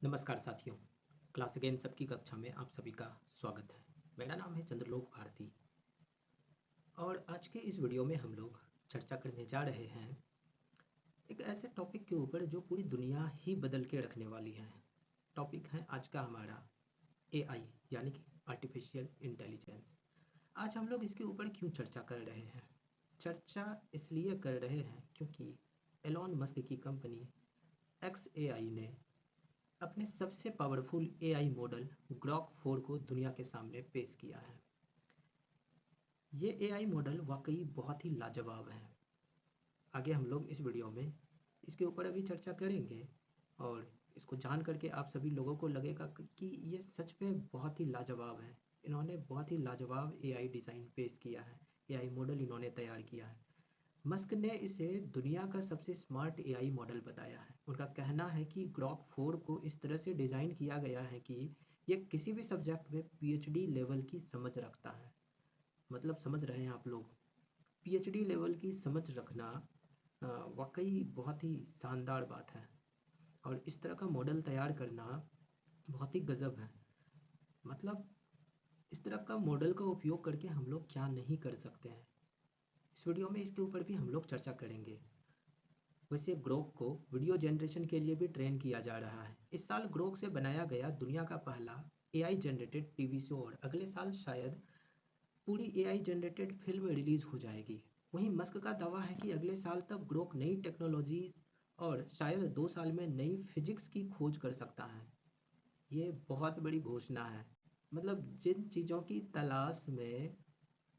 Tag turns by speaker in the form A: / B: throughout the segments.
A: नमस्कार साथियों। Class again सबकी कक्षा में आप सभी का स्वागत है। मेरा नाम है चंद्रलोक भारती और आज के इस वीडियो में हम लोग चर्चा करने जा रहे हैं एक ऐसे टॉपिक के ऊपर जो पूरी दुनिया ही बदल के रखने वाली है। टॉपिक है आज का हमारा एआई यानी कि आर्टिफिशियल इंटेलिजेंस। आज हम लोग इसके ऊपर क्यों चर्चा कर रहे हैं? चर्चा इसलिए कर रहे हैं क्योंकि एलॉन मस्क की कंपनी एक्स एआई ने अपने सबसे पावरफुल एआई मॉडल ग्रॉक 4 को दुनिया के सामने पेश किया है। ये एआई मॉडल वाकई बहुत ही लाजवाब है। आगे हम लोग इस वीडियो में इसके ऊपर अभी चर्चा करेंगे और इसको जान करके आप सभी लोगों को लगेगा कि ये सच में बहुत ही लाजवाब है। इन्होंने बहुत ही लाजवाब एआई डिज़ाइन पेश किया है, एआई मॉडल इन्होंने तैयार किया है। मस्क ने इसे दुनिया का सबसे स्मार्ट एआई मॉडल बताया है। उनका कहना है कि ग्रॉक 4 को इस तरह से डिज़ाइन किया गया है कि ये किसी भी सब्जेक्ट में पीएचडी लेवल की समझ रखता है। मतलब समझ रहे हैं आप लोग, पीएचडी लेवल की समझ रखना वाकई बहुत ही शानदार बात है। और इस तरह का मॉडल तैयार करना बहुत ही गज़ब है। मतलब इस तरह का मॉडल का उपयोग करके हम लोग क्या नहीं कर सकते हैं। इस वीडियो में इसके ऊपर भी हम लोग चर्चा करेंगे। वैसे ग्रोक को वीडियो जनरेशन के लिए भी ट्रेन किया जा रहा है। इस साल ग्रोक से बनाया गया दुनिया का पहला एआई जनरेटेड टीवी शो और अगले साल शायद पूरी एआई जनरेटेड फिल्म रिलीज हो जाएगी। वहीं मस्क का दावा है कि अगले साल तक ग्रोक नई टेक्नोलॉजी और शायद 2 साल में नई फिजिक्स की खोज कर सकता है। ये बहुत बड़ी घोषणा है। मतलब जिन चीज़ों की तलाश में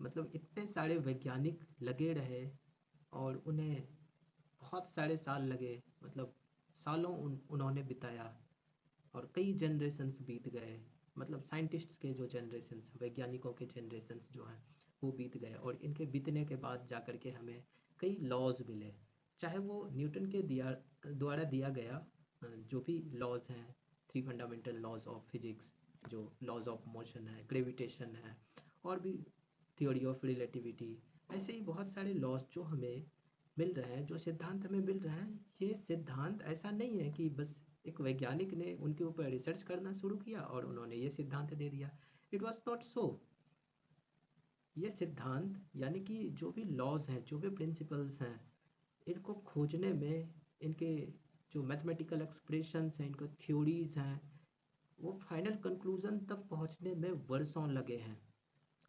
A: मतलब इतने सारे वैज्ञानिक लगे रहे और उन्हें बहुत सारे साल लगे, मतलब सालों उन्होंने बिताया और कई जनरेशन्स बीत गए। मतलब साइंटिस्ट्स के जो जनरेशन्स, वैज्ञानिकों के जनरेशन्स जो हैं वो बीत गए और इनके बीतने के बाद जा कर के हमें कई लॉज मिले। चाहे वो न्यूटन के द्वारा दिया गया जो भी लॉज हैं, 3 फंडामेंटल लॉज ऑफ फिजिक्स, जो लॉज ऑफ मोशन है, ग्रेविटेशन है, और भी थ्योरी ऑफ रिलेटिविटी, ऐसे ही बहुत सारे लॉज जो हमें मिल रहे हैं, जो सिद्धांत हमें मिल रहे हैं। ये सिद्धांत ऐसा नहीं है कि बस एक वैज्ञानिक ने उनके ऊपर रिसर्च करना शुरू किया और उन्होंने ये सिद्धांत दे दिया। It was not so. ये सिद्धांत यानी कि जो भी लॉज हैं, जो भी प्रिंसिपल्स हैं, इनको खोजने में, इनके जो मैथमेटिकल एक्सप्रेशंस हैं, इनको थ्योरीज हैं, वो फाइनल कंक्लूजन तक पहुंचने में वर्षों लगे हैं।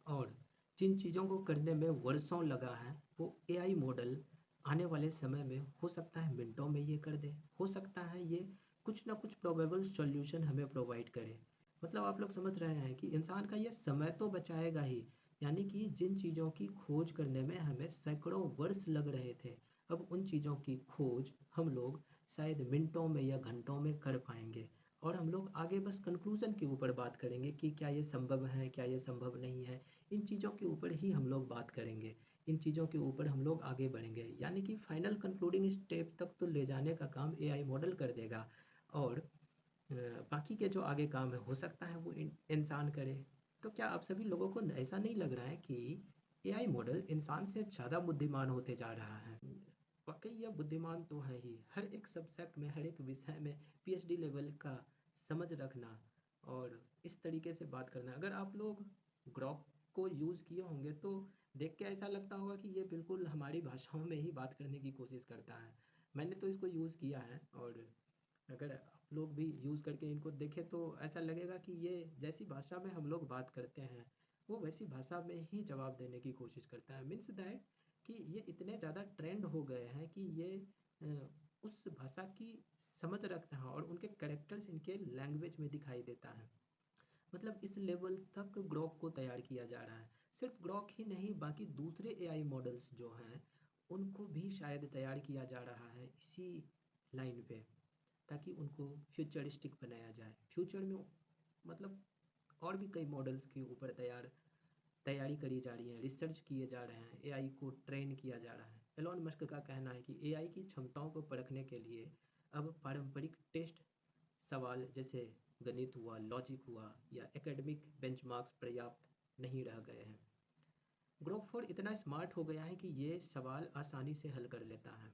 A: और जिन चीज़ों को करने में वर्षों लगा है वो एआई मॉडल आने वाले समय में हो सकता है मिनटों में ये कर दे। हो सकता है ये कुछ ना कुछ प्रोबेबल सॉल्यूशन हमें प्रोवाइड करे। मतलब आप लोग समझ रहे हैं कि इंसान का ये समय तो बचाएगा ही। यानी कि जिन चीज़ों की खोज करने में हमें सैकड़ों वर्ष लग रहे थे, अब उन चीज़ों की खोज हम लोग शायद मिनटों में या घंटों में कर पाएंगे। और हम लोग आगे बस कंक्लूज़न के ऊपर बात करेंगे कि क्या ये संभव है, क्या ये संभव नहीं है। इन चीज़ों के ऊपर ही हम लोग बात करेंगे, इन चीज़ों के ऊपर हम लोग आगे बढ़ेंगे। यानी कि फाइनल कंक्लूडिंग स्टेप तक तो ले जाने का काम एआई मॉडल कर देगा और बाकी के जो आगे काम है हो सकता है वो इंसान करे। तो क्या आप सभी लोगों को ऐसा नहीं लग रहा है कि एआई मॉडल इंसान से ज़्यादा बुद्धिमान होते जा रहा है? वाकई यह बुद्धिमान तो है ही। हर एक सब्जेक्ट में, हर एक विषय में पीएचडी लेवल का समझ रखना और इस तरीके से बात करना। अगर आप लोग ग्रॉक को यूज़ किए होंगे तो देख के ऐसा लगता होगा कि ये बिल्कुल हमारी भाषाओं में ही बात करने की कोशिश करता है। मैंने तो इसको यूज़ किया है और अगर आप लोग भी यूज़ करके इनको देखें तो ऐसा लगेगा कि ये जैसी भाषा में हम लोग बात करते हैं वो वैसी भाषा में ही जवाब देने की कोशिश करता है। मीन्स दैट कि ये इतने ज़्यादा ट्रेंड हो गए हैं कि ये अ, उस भाषा की समझ रखते हैं और उनके कैरेक्टर्स इनके लैंग्वेज में दिखाई देता है। मतलब इस लेवल तक ग्रॉक को तैयार किया जा रहा है। सिर्फ ग्रॉक ही नहीं, बाकी दूसरे एआई मॉडल्स जो हैं उनको भी शायद तैयार किया जा रहा है इसी लाइन पे, ताकि उनको फ्यूचरिस्टिक बनाया जाए। फ्यूचर में मतलब और भी कई मॉडल्स के ऊपर तैयारी करी जा रही है, रिसर्च किए जा रहे हैं, एआई को ट्रेन किया जा रहा है। एलॉन मस्क का कहना है कि एआई की क्षमताओं को परखने के लिए अब पारंपरिक टेस्ट सवाल जैसे गणित हुआ, लॉजिक हुआ या एकेडमिक बेंचमार्क्स पर्याप्त नहीं रह गए हैं। ग्रोक 4 इतना स्मार्ट हो गया है कि ये सवाल आसानी से हल कर लेता है,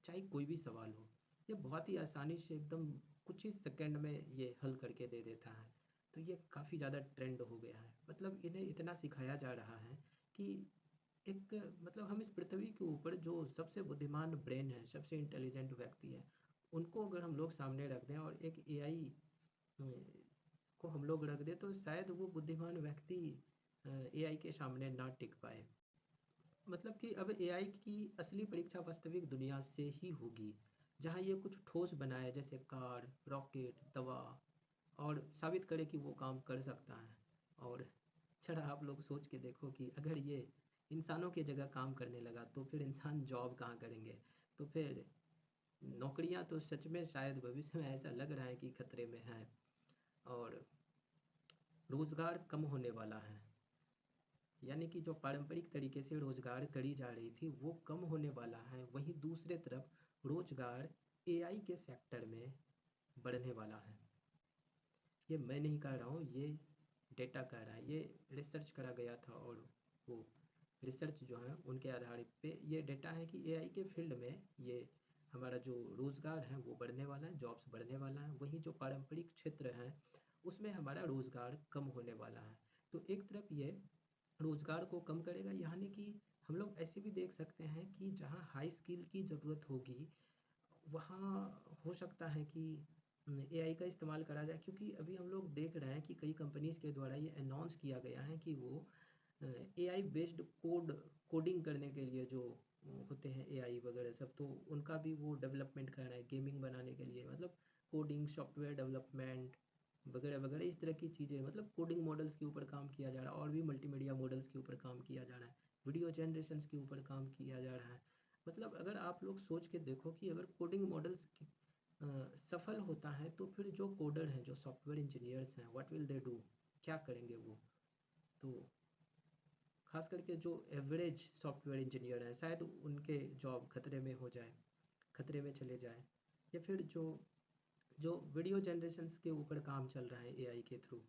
A: चाहे कोई भी सवाल हो। ये बहुत ही आसानी से एकदम कुछ ही सेकंड में ये हल करके दे देता है। तो ये काफ़ी ज़्यादा ट्रेंड हो गया है। मतलब इन्हें इतना सिखाया जा रहा है कि एक मतलब हम इस पृथ्वी के ऊपर जो सबसे बुद्धिमान ब्रेन है, सबसे इंटेलिजेंट व्यक्ति है, उनको अगर हम लोग सामने रख दें और एक एआई को हम लोग रख दें, तो शायद वो बुद्धिमान व्यक्ति एआई के सामने ना टिक पाए। मतलब कि अब एआई की असली परीक्षा वास्तविक दुनिया से ही होगी, जहाँ ये कुछ ठोस बनाए जैसे कार, रॉकेट, दवा, और साबित करे कि वो काम कर सकता है। और जरा आप लोग सोच के देखो कि अगर ये इंसानों की जगह काम करने लगा तो फिर इंसान जॉब कहाँ करेंगे? तो फिर नौकरियां तो सच में शायद भविष्य में ऐसा लग रहा है कि खतरे में है, और रोजगार कम होने वाला है। यानी कि जो पारंपरिक तरीके से रोजगार करी जा रही थी वो कम होने वाला है। वहीं दूसरे तरफ रोजगार एआई के सेक्टर में बढ़ने वाला है। ये मैं नहीं कह रहा हूँ, ये डेटा कह रहा है, ये रिसर्च करा गया था, और वो रिसर्च जो है उनके आधार पे ये डेटा है कि एआई के फील्ड में ये हमारा जो रोज़गार है वो बढ़ने वाला है, जॉब्स बढ़ने वाला है। वहीं जो पारंपरिक क्षेत्र हैं उसमें हमारा रोज़गार कम होने वाला है। तो एक तरफ ये रोज़गार को कम करेगा, यानी कि हम लोग ऐसे भी देख सकते हैं कि जहाँ हाई स्किल की ज़रूरत होगी वहाँ हो सकता है कि एआई का इस्तेमाल करा जाए, क्योंकि अभी हम लोग देख रहे हैं कि कई कंपनीज़ के द्वारा ये अनाउंस किया गया है कि वो एआई बेस्ड कोडिंग करने के लिए जो होते हैं एआई वगैरह सब, तो उनका भी वो डेवलपमेंट कर रहा है गेमिंग बनाने के लिए। मतलब कोडिंग, सॉफ्टवेयर डेवलपमेंट वगैरह वगैरह इस तरह की चीज़ें, मतलब कोडिंग मॉडल्स के ऊपर काम किया जा रहा है, और भी मल्टीमीडिया मॉडल्स के ऊपर काम किया जा रहा है, वीडियो जनरेशन्स के ऊपर काम किया जा रहा है। मतलब अगर आप लोग सोच के देखो कि अगर कोडिंग मॉडल्स सफल होता है तो फिर जो कोडर हैं, जो सॉफ्टवेयर इंजीनियर्स हैं, व्हाट विल दे डू? क्या करेंगे वो? तो खास करके जो एवरेज सॉफ्टवेयर इंजीनियर हैं शायद उनके जॉब खतरे में हो जाए, खतरे में चले जाए। या फिर जो जो वीडियो जनरेशन्स के ऊपर काम चल रहा है एआई के थ्रू,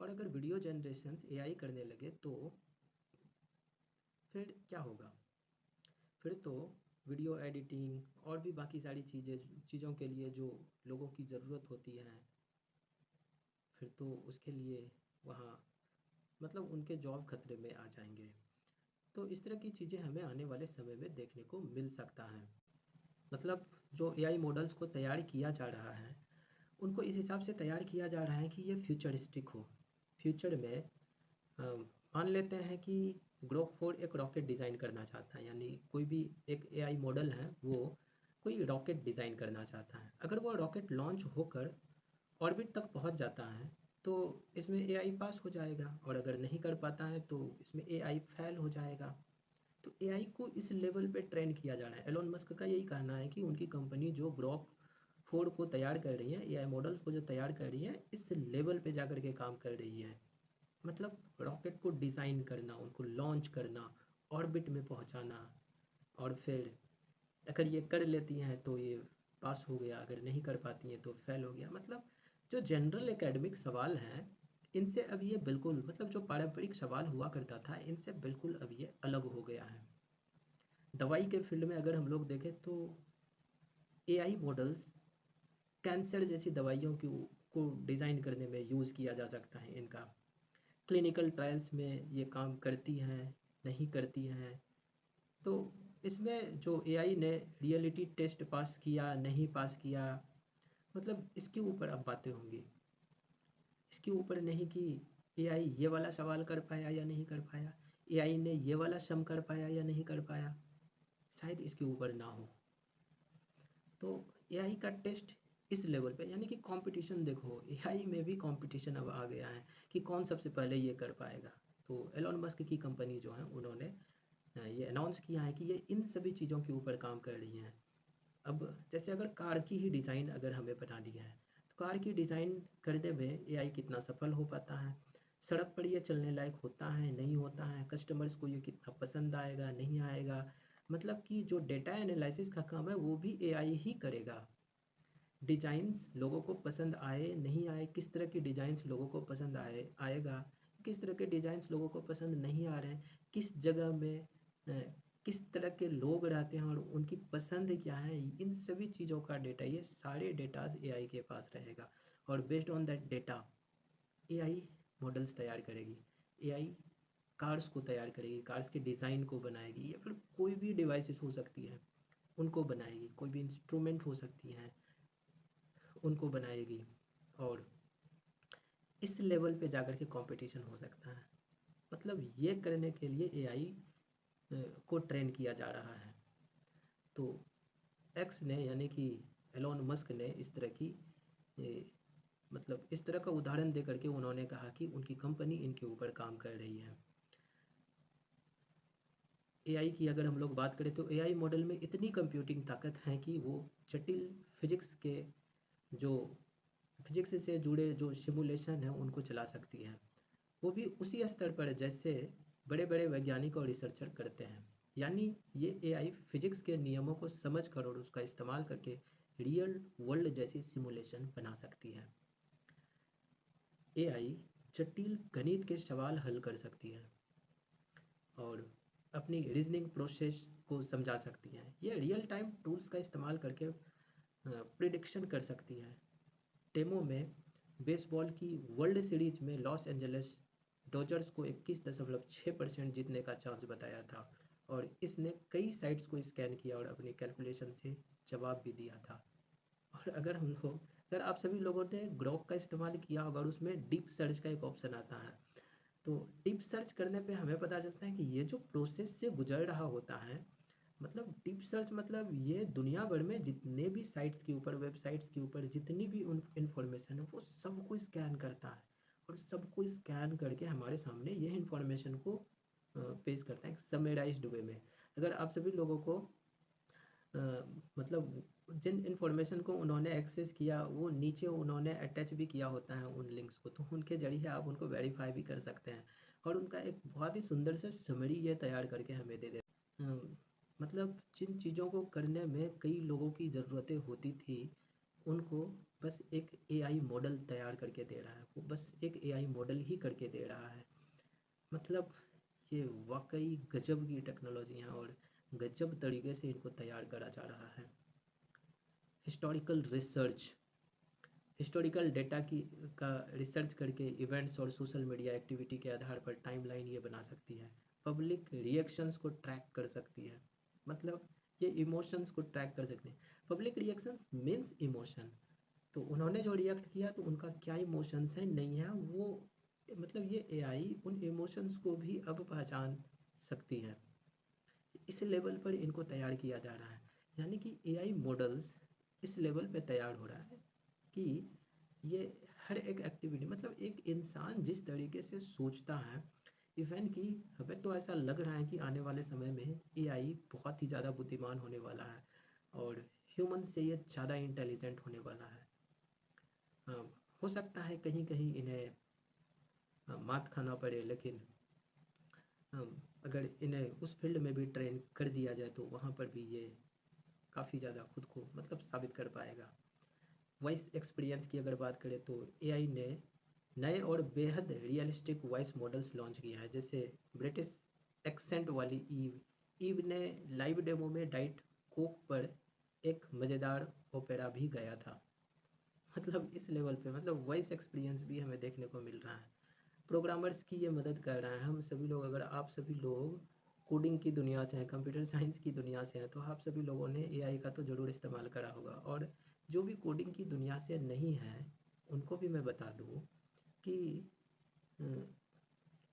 A: और अगर वीडियो जनरेशन्स एआई करने लगे तो फिर क्या होगा? फिर तो वीडियो एडिटिंग और भी बाकी सारी चीज़ों के लिए जो लोगों की ज़रूरत होती है, फिर तो उसके लिए वहाँ मतलब उनके जॉब खतरे में आ जाएंगे। तो इस तरह की चीज़ें हमें आने वाले समय में देखने को मिल सकता है। मतलब जो एआई मॉडल्स को तैयार किया जा रहा है उनको इस हिसाब से तैयार किया जा रहा है कि ये फ्यूचरिस्टिक हो। फ्यूचर में मान लेते हैं कि ग्रोक 4 एक रॉकेट डिज़ाइन करना चाहता है, यानी कोई भी एक एआई मॉडल है वो कोई रॉकेट डिज़ाइन करना चाहता है। अगर वो रॉकेट लॉन्च होकर ऑर्बिट तक पहुंच जाता है तो इसमें एआई पास हो जाएगा, और अगर नहीं कर पाता है तो इसमें एआई फेल हो जाएगा। तो एआई को इस लेवल पे ट्रेन किया जा रहा है। एलोन मस्क का यही कहना है कि उनकी कंपनी जो ग्रोक 4 को तैयार कर रही है, एआई मॉडल्स को जो तैयार कर रही है, इस लेवल पे जाकर के काम कर रही है। मतलब रॉकेट को डिज़ाइन करना, उनको लॉन्च करना, ऑर्बिट में पहुंचाना, और फिर अगर ये कर लेती हैं तो ये पास हो गया, अगर नहीं कर पाती हैं तो फेल हो गया। मतलब जो जनरल एकेडमिक सवाल हैं इनसे अब ये बिल्कुल, मतलब जो पारंपरिक सवाल हुआ करता था इनसे बिल्कुल अब ये अलग हो गया है। दवाई के फील्ड में अगर हम लोग देखें तो एआई मॉडल्स कैंसर जैसी दवाइयों को डिज़ाइन करने में यूज़ किया जा सकता है। इनका क्लिनिकल ट्रायल्स में ये काम करती हैं, नहीं करती हैं। तो इसमें जो एआई ने रियलिटी टेस्ट पास किया, नहीं पास किया, मतलब इसके ऊपर अब बातें होंगी। इसके ऊपर नहीं कि एआई ये वाला सवाल कर पाया या नहीं कर पाया, एआई ने ये वाला सम कर पाया या नहीं कर पाया, शायद इसके ऊपर ना हो। तो एआई का टेस्ट इस लेवल पे, यानी कि कंपटीशन देखो, एआई में भी कंपटीशन अब आ गया है कि कौन सबसे पहले ये कर पाएगा। तो एलोन मस्क की कंपनी जो है उन्होंने ये अनाउंस किया है कि ये इन सभी चीज़ों के ऊपर काम कर रही हैं। अब जैसे अगर कार की ही डिज़ाइन अगर हमें बनानी है तो कार की डिज़ाइन करने में एआई कितना सफल हो पाता है, सड़क पर ये चलने लायक होता है, नहीं होता है, कस्टमर्स को ये कितना पसंद आएगा, नहीं आएगा। मतलब कि जो डेटा एनालिसिस का काम है वो भी एआई ही करेगा। डिज़ाइंस लोगों को पसंद आए नहीं आए, किस तरह की डिज़ाइंस लोगों को पसंद आएगा, किस तरह के डिज़ाइंस लोगों को पसंद नहीं आ रहे हैं, किस जगह में किस तरह के लोग रहते हैं और उनकी पसंद क्या है, इन सभी चीज़ों का डेटा, ये सारे डेटाज एआई के पास रहेगा। और based on that data AI models तैयार करेगी। एआई कार्स को तैयार करेगी, कार्स के डिज़ाइन को बनाएगी, या फिर कोई भी डिवाइसेस हो सकती है उनको बनाएगी, कोई भी इंस्ट्रूमेंट हो सकती हैं उनको बनाएगी। और इस लेवल पे जाकर के कंपटीशन हो सकता है। मतलब ये करने के लिए एआई को ट्रेन किया जा रहा है। तो एक्स ने यानी कि एलोन मस्क ने इस तरह की मतलब इस तरह का उदाहरण दे करके उन्होंने कहा कि उनकी कंपनी इनके ऊपर काम कर रही है। एआई की अगर हम लोग बात करें तो एआई मॉडल में इतनी कंप्यूटिंग ताकत है कि वो जटिल जो फिजिक्स से जुड़े जो सिमुलेशन है उनको चला सकती है। वो भी उसी स्तर पर जैसे बड़े बड़े वैज्ञानिक और रिसर्चर करते हैं। यानी ये एआई फिजिक्स के नियमों को समझ कर और उसका इस्तेमाल करके रियल वर्ल्ड जैसी सिमुलेशन बना सकती है। एआई जटिल गणित के सवाल हल कर सकती है और अपनी रीजनिंग प्रोसेस को समझा सकती हैं। ये रियल टाइम टूल्स का इस्तेमाल करके प्रिडिक्शन कर सकती है। डेमो में बेसबॉल की वर्ल्ड सीरीज में लॉस एंजल्स डॉजर्स को 21.6% जीतने का चांस बताया था और इसने कई साइट्स को स्कैन किया और अपनी कैलकुलेशन से जवाब भी दिया था। और अगर आप सभी लोगों ने ग्रोक का इस्तेमाल किया होगा और उसमें डीप सर्च का एक ऑप्शन आता है, तो डीप सर्च करने पे हमें पता चलता है कि ये जो प्रोसेस से गुजर रहा होता है, मतलब डीप सर्च मतलब ये दुनिया भर में जितने भी साइट्स के ऊपर, वेबसाइट्स के ऊपर जितनी भी इंफॉर्मेशन है वो सबको स्कैन करता है और सबको स्कैन करके हमारे सामने ये इंफॉर्मेशन को पेश करता है समराइज्ड वे में। अगर आप सभी लोगों को मतलब जिन इन्फॉर्मेशन को उन्होंने एक्सेस किया वो नीचे उन्होंने अटैच भी किया होता है उन लिंक्स को, तो उनके जरिए आप उनको वेरीफाई भी कर सकते हैं और उनका एक बहुत ही सुंदर सा समरी ये तैयार करके हमें दे देते हैं। मतलब जिन चीज़ों को करने में कई लोगों की ज़रूरतें होती थी उनको बस एक एआई मॉडल तैयार करके दे रहा है, वो बस एक एआई मॉडल ही करके दे रहा है। मतलब ये वाकई गजब की टेक्नोलॉजी है और गजब तरीके से इनको तैयार करा जा रहा है। हिस्टोरिकल रिसर्च, हिस्टोरिकल डेटा की का रिसर्च करके इवेंट्स और सोशल मीडिया एक्टिविटी के आधार पर टाइमलाइन ये बना सकती है। पब्लिक रिएक्शंस को ट्रैक कर सकती है, मतलब ये इमोशंस को ट्रैक कर सकते हैं। पब्लिक रिएक्शंस मीन्स इमोशन, तो उन्होंने जो रिएक्ट किया तो उनका क्या इमोशंस है नहीं है वो, मतलब ये एआई उन इमोशंस को भी अब पहचान सकती है। इस लेवल पर इनको तैयार किया जा रहा है। यानी कि एआई मॉडल्स इस लेवल पे तैयार हो रहा है कि ये हर एक एक्टिविटी, मतलब एक इंसान जिस तरीके से सोचता है, इवन कि हमें तो ऐसा लग रहा है कि आने वाले समय में एआई बहुत ही ज़्यादा बुद्धिमान होने वाला है और ह्यूमन से ये ज़्यादा इंटेलिजेंट होने वाला है। हो सकता है कहीं कहीं इन्हें मात खाना पड़े, लेकिन अगर इन्हें उस फील्ड में भी ट्रेन कर दिया जाए तो वहाँ पर भी ये काफ़ी ज़्यादा खुद को मतलब साबित कर पाएगा। वॉइस एक्सपीरियंस की अगर बात करें तो एआई ने नए और बेहद रियलिस्टिक वॉइस मॉडल्स लॉन्च किया है, जैसे ब्रिटिश एक्सेंट वाली ईव। ईव ने लाइव डेमो में डाइट कोक पर एक मज़ेदार ओपेरा भी गाया था। मतलब इस लेवल पे मतलब वॉइस एक्सपीरियंस भी हमें देखने को मिल रहा है। प्रोग्रामर्स की ये मदद कर रहा है। हम सभी लोग, अगर आप सभी लोग कोडिंग की दुनिया से हैं, कंप्यूटर साइंस की दुनिया से हैं, तो आप सभी लोगों ने एआई का तो ज़रूर इस्तेमाल करा होगा। और जो भी कोडिंग की दुनिया से नहीं है उनको भी मैं बता दूँ कि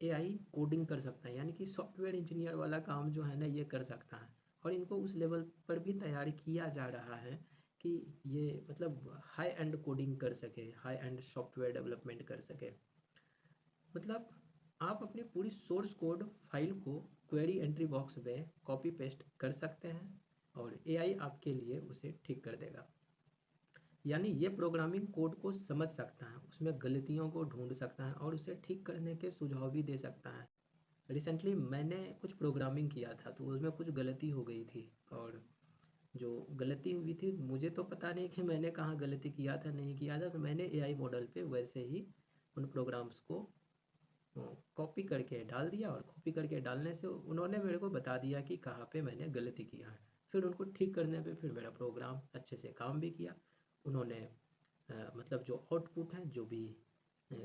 A: एआई कोडिंग कर सकता है, यानी कि सॉफ्टवेयर इंजीनियर वाला काम जो है ना ये कर सकता है। और इनको उस लेवल पर भी तैयार किया जा रहा है कि ये मतलब हाई एंड कोडिंग कर सके, हाई एंड सॉफ्टवेयर डेवलपमेंट कर सके। मतलब आप अपनी पूरी सोर्स कोड फाइल को क्वेरी एंट्री बॉक्स में कॉपी पेस्ट कर सकते हैं और एआई आपके लिए उसे ठीक कर देगा। यानी ये प्रोग्रामिंग कोड को समझ सकता है, उसमें गलतियों को ढूंढ सकता है और उसे ठीक करने के सुझाव भी दे सकता है। रिसेंटली मैंने कुछ प्रोग्रामिंग किया था तो उसमें कुछ गलती हो गई थी और जो गलती हुई थी मुझे तो पता नहीं कि मैंने कहाँ गलती किया था नहीं किया था, तो मैंने एआई मॉडल पे वैसे ही उन प्रोग्राम्स को कॉपी करके डाल दिया, और कॉपी करके डालने से उन्होंने मेरे को बता दिया कि कहाँ पे मैंने गलती किया है। फिर उनको ठीक करने पे फिर मेरा प्रोग्राम अच्छे से काम भी किया। उन्होंने मतलब जो आउटपुट है, जो भी अ,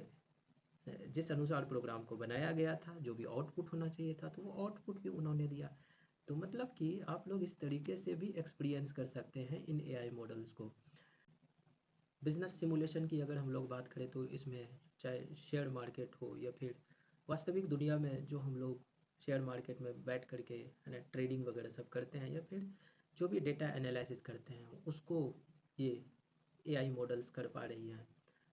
A: जिस अनुसार प्रोग्राम को बनाया गया था, जो भी आउटपुट होना चाहिए था, तो वो आउटपुट भी उन्होंने दिया। तो मतलब कि आप लोग इस तरीके से भी एक्सपीरियंस कर सकते हैं इन एआई मॉडल्स को। बिजनेस सिमुलेशन की अगर हम लोग बात करें तो इसमें चाहे शेयर मार्केट हो या फिर वास्तविक दुनिया में जो हम लोग शेयर मार्केट में बैठ करके है ना ट्रेडिंग वगैरह सब करते हैं, या फिर जो भी डेटा एनालिसिस करते हैं, उसको ये एआई मॉडल्स कर पा रही हैं।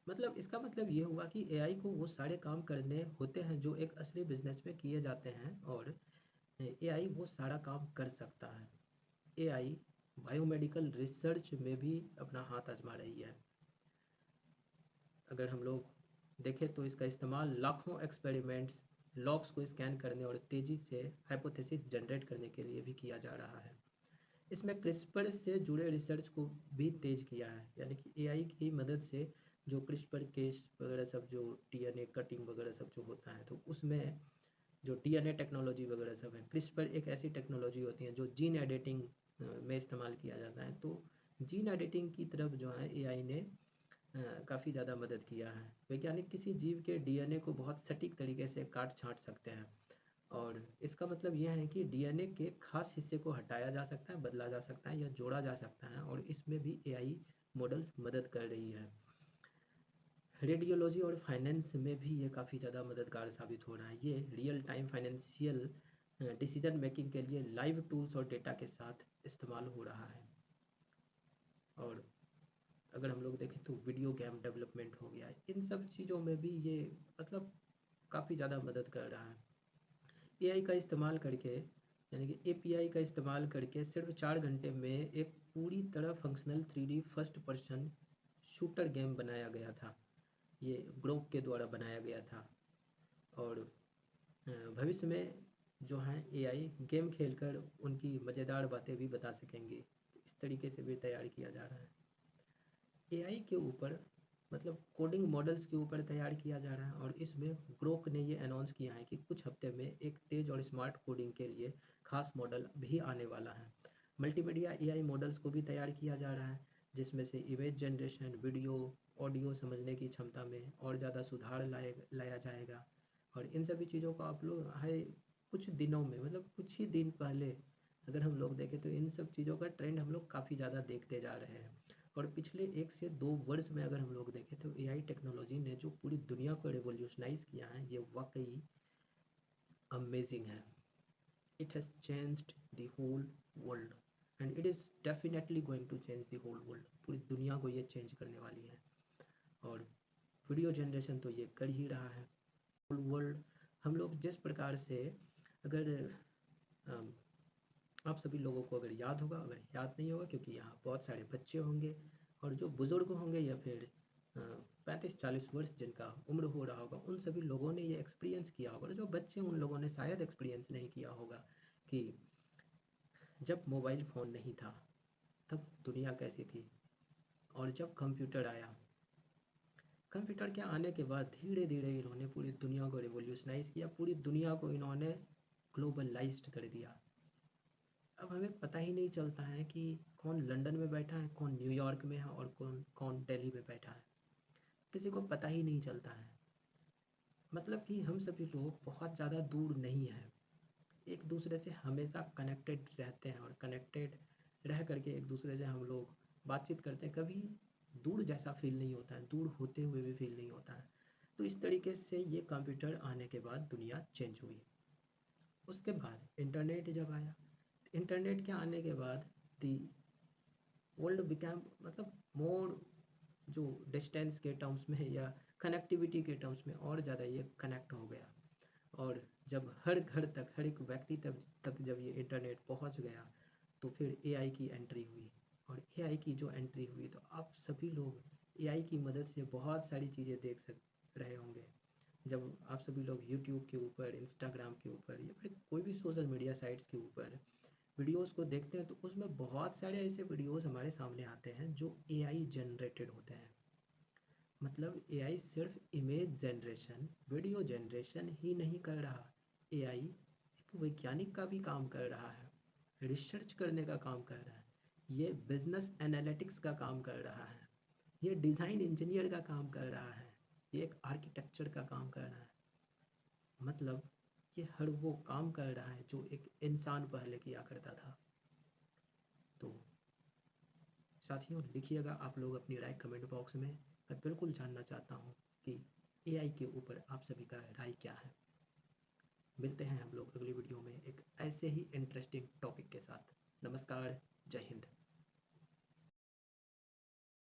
A: मतलब इसका मतलब ये हुआ कि एआई को वो सारे काम करने होते हैं जो एक असली बिजनेस में किए जाते हैं, और एआई वो सारा काम कर सकता है। एआई बायोमेडिकल रिसर्च में भी अपना हाथ आजमा रही है। अगर हम लोग देखें तो इसका इस्तेमाल लाखों एक्सपेरिमेंट्स लॉग्स को स्कैन करने और तेज़ी से हाइपोथेसिस जनरेट करने के लिए भी किया जा रहा है। इसमें क्रिस्पर से जुड़े रिसर्च को भी तेज किया है, यानी कि एआई की मदद से जो क्रिस्पर केस वगैरह सब, जो डीएनए कटिंग वगैरह सब जो होता है, तो उसमें जो डीएनए टेक्नोलॉजी वगैरह सब है, क्रिस्पर एक ऐसी टेक्नोलॉजी होती है जो जीन एडिटिंग में इस्तेमाल किया जाता है। तो जीन एडिटिंग की तरफ जो है एआई ने काफ़ी ज़्यादा मदद किया है। वैज्ञानिक किसी जीव के डीएनए को बहुत सटीक तरीके से काट छाँट सकते हैं, और इसका मतलब यह है कि डीएनए के खास हिस्से को हटाया जा सकता है, बदला जा सकता है या जोड़ा जा सकता है, और इसमें भी एआई मॉडल्स मदद कर रही है। रेडियोलॉजी और फाइनेंस में भी ये काफ़ी ज़्यादा मददगार साबित हो रहा है। ये real time financial decision making के लिए लाइव टूल्स और डेटा के साथ इस्तेमाल हो रहा है। और अगर हम लोग देखें तो वीडियो गेम डेवलपमेंट हो गया, इन सब चीज़ों में भी ये मतलब काफ़ी ज़्यादा मदद कर रहा है। एआई का इस्तेमाल करके, यानी कि एपीआई का इस्तेमाल करके सिर्फ 4 घंटे में एक पूरी तरह functional 3D first person shooter game बनाया गया था। ये ग्रोक के द्वारा बनाया गया था। और भविष्य में जो हैं एआई गेम खेलकर उनकी मज़ेदार बातें भी बता सकेंगे। इस तरीके से भी तैयार किया जा रहा है। एआई के ऊपर मतलब कोडिंग मॉडल्स के ऊपर तैयार किया जा रहा है, और इसमें ग्रोक ने ये अनाउंस किया है कि कुछ हफ्ते में एक तेज़ और स्मार्ट कोडिंग के लिए खास मॉडल भी आने वाला है। मल्टीमीडिया एआई मॉडल्स को भी तैयार किया जा रहा है, जिसमें से इमेज जनरेशन, वीडियो, ऑडियो समझने की क्षमता में और ज़्यादा सुधार लाया जाएगा। और इन सभी चीज़ों को आप लोग है कुछ दिनों में, मतलब कुछ ही दिन पहले अगर हम लोग देखें तो इन सब चीज़ों का ट्रेंड हम लोग काफ़ी ज़्यादा देखते जा रहे हैं। और पिछले 1 से 2 वर्ष में अगर हम लोग देखें तो एआई टेक्नोलॉजी ने जो पूरी दुनिया को रिवॉल्यूशनाइज किया है, ये वाकई अमेजिंग है। It has changed the whole world, and it is definitely going to change the whole world. पूरी दुनिया को ये चेंज करने वाली है। और वीडियो जनरेशन तो ये कर ही रहा है। होल वर्ल्ड हम लोग जिस प्रकार से, अगर अम, आप सभी लोगों को अगर याद होगा, अगर याद नहीं होगा क्योंकि यहाँ बहुत सारे बच्चे होंगे और जो बुज़ुर्ग होंगे या फिर 35-40 वर्ष जिनका उम्र हो रहा होगा, उन सभी लोगों ने ये एक्सपीरियंस किया होगा। जो बच्चे, उन लोगों ने शायद एक्सपीरियंस नहीं किया होगा कि जब मोबाइल फ़ोन नहीं था तब दुनिया कैसी थी, और जब कंप्यूटर आया, कंप्यूटर के आने के बाद धीरे धीरे इन्होंने पूरी दुनिया को रिवॉल्यूशनाइज किया, पूरी दुनिया को इन्होंने ग्लोबलाइज्ड कर दिया। अब हमें पता ही नहीं चलता है कि कौन लंदन में बैठा है, कौन न्यूयॉर्क में है, और कौन कौन दिल्ली में बैठा है। किसी को पता ही नहीं चलता है। मतलब कि हम सभी लोग बहुत ज़्यादा दूर नहीं हैं, एक दूसरे से हमेशा कनेक्टेड रहते हैं, और कनेक्टेड रह करके एक दूसरे से हम लोग बातचीत करते हैं। कभी दूर जैसा फील नहीं होता है, दूर होते हुए भी फील नहीं होता है। तो इस तरीके से ये कंप्यूटर आने के बाद दुनिया चेंज हुई। उसके बाद इंटरनेट जब आया, इंटरनेट के आने के बाद दी वर्ल्ड बिकम मतलब मोर, जो डिस्टेंस के टर्म्स में या कनेक्टिविटी के टर्म्स में और ज़्यादा ये कनेक्ट हो गया। और जब हर घर तक, हर एक व्यक्ति तक जब ये इंटरनेट पहुंच गया, तो फिर एआई की एंट्री हुई। और एआई की जो एंट्री हुई, तो आप सभी लोग एआई की मदद से बहुत सारी चीज़ें देख रहे होंगे। जब आप सभी लोग यूट्यूब के ऊपर, इंस्टाग्राम के ऊपर, या फिर कोई भी सोशल मीडिया साइट्स के ऊपर वीडियोस को देखते हैं, तो उसमें बहुत सारे ऐसे वीडियोस हमारे सामने आते हैं जो एआई जनरेटेड होते हैं। मतलब एआई सिर्फ इमेज जनरेशन, वीडियो जनरेशन ही नहीं कर रहा। एआई एक वैज्ञानिक का भी काम कर रहा है, रिसर्च करने का काम कर रहा है, ये बिजनेस एनालिटिक्स का काम कर रहा है, ये डिज़ाइन इंजीनियर का काम कर रहा है, ये एक आर्किटेक्चर का काम कर रहा है। मतलब ये हर वो काम कर रहा है जो एक इंसान पहले किया करता था। तो साथियों, लिखिएगा आप लोग अपनी राय कमेंट बॉक्स में। मैं बिल्कुल जानना चाहता हूँ कि एआई के ऊपर आप सभी का राय क्या है। मिलते हैं हम लोग अगली वीडियो में एक ऐसे ही